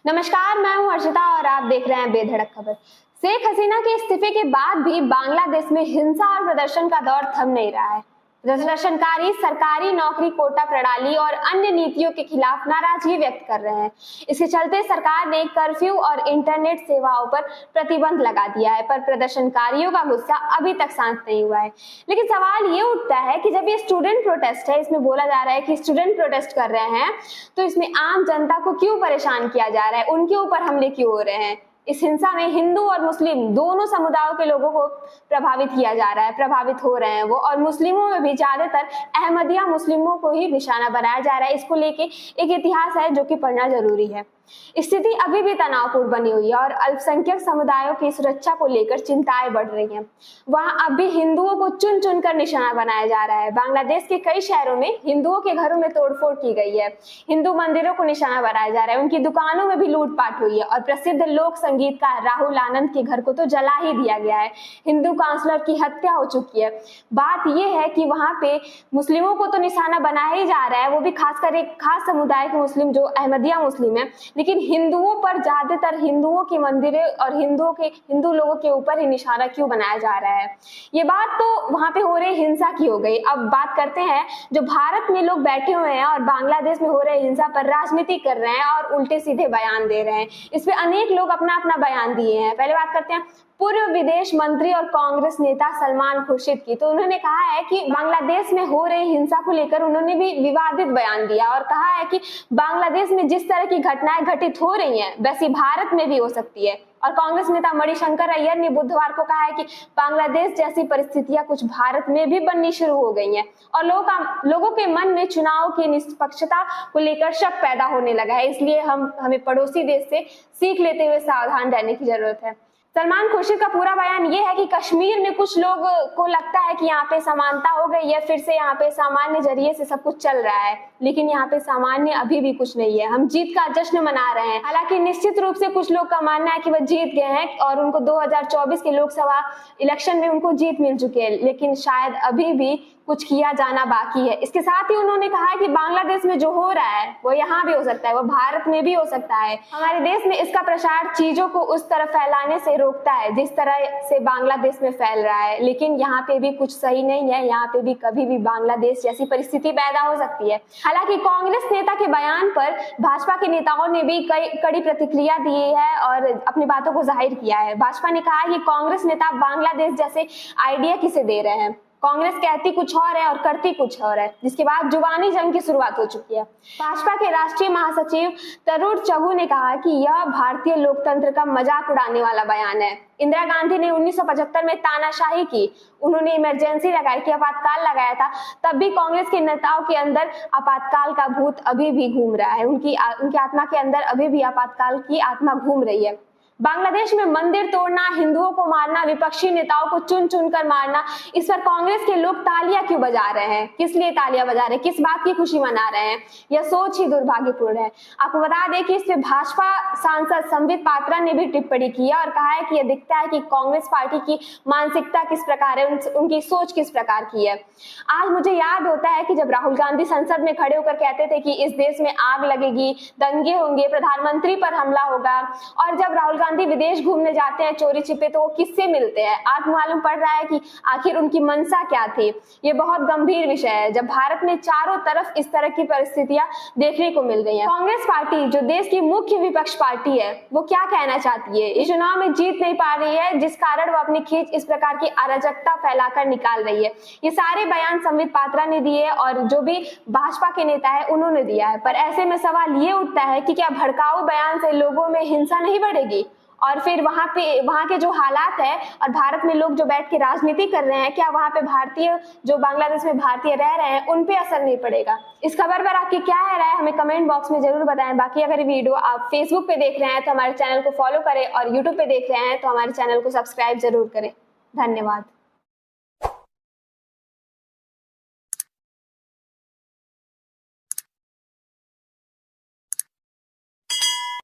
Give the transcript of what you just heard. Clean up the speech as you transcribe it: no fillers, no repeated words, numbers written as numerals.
नमस्कार, मैं हूं हर्षिता और आप देख रहे हैं बेधड़क खबर। शेख हसीना के इस्तीफे के बाद भी बांग्लादेश में हिंसा और प्रदर्शन का दौर थम नहीं रहा है। प्रदर्शनकारी सरकारी नौकरी कोटा प्रणाली और अन्य नीतियों के खिलाफ नाराजगी व्यक्त कर रहे हैं। इसके चलते सरकार ने कर्फ्यू और इंटरनेट सेवाओं पर प्रतिबंध लगा दिया है, पर प्रदर्शनकारियों का गुस्सा अभी तक शांत नहीं हुआ है। लेकिन सवाल ये उठता है कि जब ये स्टूडेंट प्रोटेस्ट है, इसमें बोला जा रहा है कि स्टूडेंट प्रोटेस्ट कर रहे हैं, तो इसमें आम जनता को क्यों परेशान किया जा रहा है, उनके ऊपर हमले क्यों हो रहे हैं। इस हिंसा में हिंदू और मुस्लिम दोनों समुदायों के लोगों को प्रभावित किया जा रहा है, प्रभावित हो रहे हैं वो, और मुस्लिमों में भी ज्यादातर अहमदिया मुस्लिमों को ही निशाना बनाया जा रहा है। इसको लेके एक इतिहास है जो कि पढ़ना जरूरी है। स्थिति अभी भी तनावपूर्ण बनी हुई है और अल्पसंख्यक समुदायों की सुरक्षा को लेकर चिंताएं बढ़ रही हैं। वहां अब भी हिंदुओं को चुन चुनकर निशाना बनाया जा रहा है। बांग्लादेश के कई शहरों में हिंदुओं के घरों में तोड़फोड़ की गई है, हिंदू मंदिरों को निशाना बनाया जा रहा है, उनकी दुकानों में भी लूटपाट हुई है और प्रसिद्ध लोक संगीतकार राहुल आनंद के घर को तो जला ही दिया गया है। हिंदू काउंसलर की हत्या हो चुकी है। बात यह है कि वहां पे मुस्लिमों को तो निशाना बनाया ही जा रहा है, वो भी खासकर एक खास समुदाय के मुस्लिम जो अहमदिया मुस्लिम है, लेकिन हिंदुओं पर ज्यादातर हिंदुओं के मंदिरों और हिंदू लोगों के ऊपर ही निशाना क्यों बनाया जा रहा है। ये बात तो वहां पे हो रही हिंसा की हो गई। अब बात करते हैं जो भारत में लोग बैठे हुए हैं और बांग्लादेश में हो रहे हिंसा पर राजनीति कर रहे हैं और उल्टे सीधे बयान दे रहे हैं। इस पे अनेक लोग अपना अपना बयान दिए हैं। पहले बात करते हैं पूर्व विदेश मंत्री और कांग्रेस नेता सलमान खुर्शीद की। तो उन्होंने कहा है कि बांग्लादेश में हो रही हिंसा को लेकर उन्होंने भी विवादित बयान दिया और कहा है कि बांग्लादेश में जिस तरह की घटनाएं घटित हो रही हैं वैसी भारत में भी हो सकती है। और कांग्रेस नेता मणिशंकर अय्यर ने बुधवार को कहा है कि बांग्लादेश जैसी परिस्थितियां कुछ भारत में भी बननी शुरू हो गई हैं और लोगों के मन में चुनाव की निष्पक्षता को लेकर शक पैदा होने लगा है। इसलिए हमें पड़ोसी देश से सीख लेते हुए सावधान रहने की जरूरत है। सलमान खुर्शीद का पूरा बयान ये है कि कश्मीर में कुछ लोग को लगता है कि यहाँ पे समानता हो गई है, फिर से यहाँ पे सामान्य जरिए से सब कुछ चल रहा है, लेकिन यहाँ पे सामान्य अभी भी कुछ नहीं है। हम जीत का जश्न मना रहे हैं। हालांकि निश्चित रूप से कुछ लोग का मानना है कि वह जीत गए हैं और उनको 2024 के लोकसभा इलेक्शन में उनको जीत मिल चुकी है, लेकिन शायद अभी भी कुछ किया जाना बाकी है। इसके साथ ही उन्होंने कहा है कि बांग्लादेश में जो हो रहा है वो यहाँ भी हो सकता है, वो भारत में भी हो सकता है। हमारे देश में इसका प्रसार चीजों को उस तरफ फैलाने से रोकता है जिस तरह से बांग्लादेश में फैल रहा है, लेकिन यहाँ पे भी कुछ सही नहीं है। यहाँ पे भी कभी भी बांग्लादेश जैसी परिस्थिति पैदा हो सकती है। हालांकि कांग्रेस नेता के बयान पर भाजपा के नेताओं ने भी कड़ी प्रतिक्रिया दी है और अपनी बातों को जाहिर किया है। भाजपा ने कहा है कि कांग्रेस नेता बांग्लादेश जैसे आइडिया किसे दे रहे हैं। कांग्रेस कहती कुछ और है और करती कुछ और है, जिसके बाद जुबानी जंग की शुरुआत हो चुकी है। भाजपा के राष्ट्रीय महासचिव तरुण चुघ ने कहा कि यह भारतीय लोकतंत्र का मजाक उड़ाने वाला बयान है। इंदिरा गांधी ने 1975 में तानाशाही की, उन्होंने इमरजेंसी लगाई थी, आपातकाल लगाया था, तब भी कांग्रेस के नेताओं के अंदर आपातकाल का भूत अभी भी घूम रहा है। उनकी आत्मा के अंदर अभी भी आपातकाल की आत्मा घूम रही है। बांग्लादेश में मंदिर तोड़ना, हिंदुओं को मारना, विपक्षी नेताओं को चुन चुन कर मारना, इस पर कांग्रेस के लोग तालियां क्यों बजा रहे हैं? किस लिए तालियां बजा रहे हैं? किस बात की खुशी मना रहे हैं? यह सोच ही दुर्भाग्यपूर्ण है। आपको बता दें कि इस पे भाजपा सांसद संबित पात्रा ने भी टिप्पणी की है और कहा है कि यह दिखता है कि कांग्रेस पार्टी की मानसिकता किस प्रकार है, उनकी सोच किस प्रकार की है। आज मुझे याद होता है कि जब राहुल गांधी संसद में खड़े होकर कहते थे कि इस देश में आग लगेगी, दंगे होंगे, प्रधानमंत्री पर हमला होगा, और जब राहुल गांधी विदेश घूमने जाते हैं चोरी छिपे तो वो किससे मिलते हैं? आज मालूम पड़ रहा है कि आखिर उनकी मंशा क्या थी। ये बहुत गंभीर विषय है जब भारत में चारों तरफ इस तरह की परिस्थितियां देखने को मिल रही हैं। कांग्रेस पार्टी जो देश की मुख्य विपक्ष पार्टी है, वो क्या कहना चाहती है? इस चुनाव में जीत नहीं पा रही है, जिस कारण वो अपनी खींच इस प्रकार की अराजकता फैलाकर निकाल रही है। ये सारे बयान संबित पात्रा ने दिए और जो भी भाजपा के नेता है उन्होंने दिया है। पर ऐसे में सवाल ये उठता है कि क्या भड़काऊ बयान से लोगों में हिंसा नहीं बढ़ेगी? और फिर वहां के जो हालात है और भारत में लोग जो बैठ के राजनीति कर रहे हैं, क्या वहां पे भारतीय जो बांग्लादेश में भारतीय रह रहे हैं उन पे असर नहीं पड़ेगा? इस खबर पर आपकी क्या है राय, हमें कमेंट बॉक्स में जरूर बताएं। बाकी अगर वीडियो आप फेसबुक पे देख रहे हैं तो हमारे चैनल को फॉलो करें और यूट्यूब पे देख रहे हैं तो हमारे चैनल को सब्सक्राइब जरूर करें। धन्यवाद।